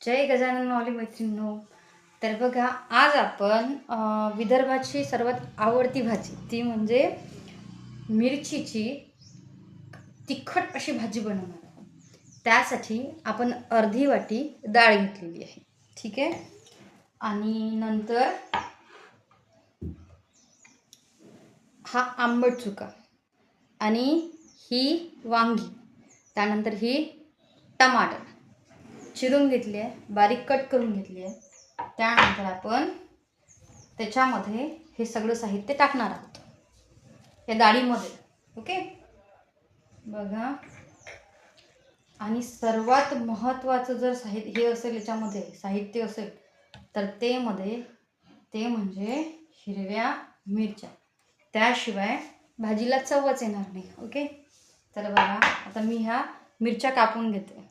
जय गजानन माऊली मैत्रिणींनो. तर बघा, आज आपण विदर्भाची सर्वात आवडती भाजी ती म्हणजे मिरचीची तिखट अशी भाजी बनवणार आहोत. त्यासाठी आपण अर्धी वाटी डाळ घेतलेली आहे, ठीक आहे. आणि नंतर हा आंबट चुका आणि ही वांगी, त्यानंतर ही टमाटर चिरून घेतली आहे, बारीक कट करून घेतली आहे. त्यानंतर आपण त्याच्यामध्ये हे सगळं साहित्य टाकणार आहोत या डाळीमध्ये. ओके, बघा. आणि सर्वात महत्त्वाचं जर हे असेल, याच्यामध्ये साहित्य असेल तर ते म्हणजे हिरव्या मिरच्या. त्याशिवाय भाजीला चवच येणार नाही. ओके, तर बघा, आता मी ह्या मिरच्या कापून घेते.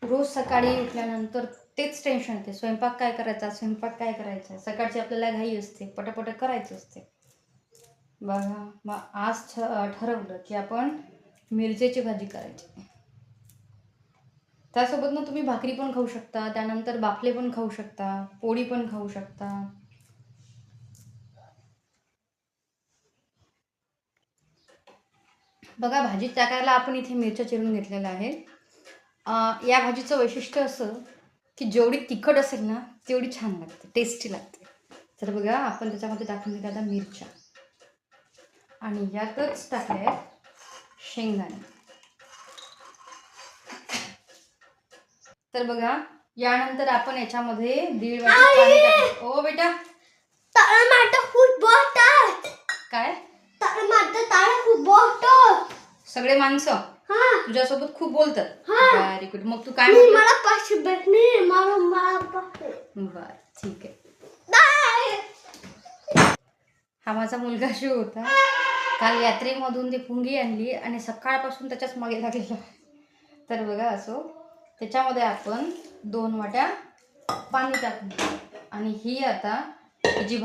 रोज सकाळी उठल्यानंतर तेच टेन्शन येते, स्वयंपाक काय करायचा. सकाळची आपल्याला घाई असते, पटापट करायचं असते. बघा, मग आज ठरवलं की आपण मिरचीची भाजी करायची. त्यासोबत ना तुम्ही भाकरी पण खाऊ शकता, त्यानंतर बाफले पण खाऊ शकता, पोळी पण खाऊ शकता. बघा, भाजीत टाकायला आपण इथे मिरच्या चिरून घेतलेल्या आहेत. या भाजीचं वैशिष्ट्य असं की जेवढी तिखट असेल ना तेवढी छान लागते, टेस्टी लागते. तर बघा, आपण त्याच्यामध्ये टाकून घेतल्या आता मिरच्या आणि यातच टाकले शेंगदाणे. तर बघा, यानंतर आपण याच्यामध्ये 1.5 वाटी पाणी टाकले. ओ बेटा, काय सगळे माणसं तुझ्यासोबत खूप बोलतात. Very good. मग तू काय बर, ठीक आहे. हा माझा मुलगा शिव होता. काल यात्रेमधून ती पुंगी आणली आणि सकाळपासून त्याच्याच मागे लागलेला. तर बघा, असो त्याच्यामध्ये आपण 2 वाट्या पाणी टाकून आणि ही आता जी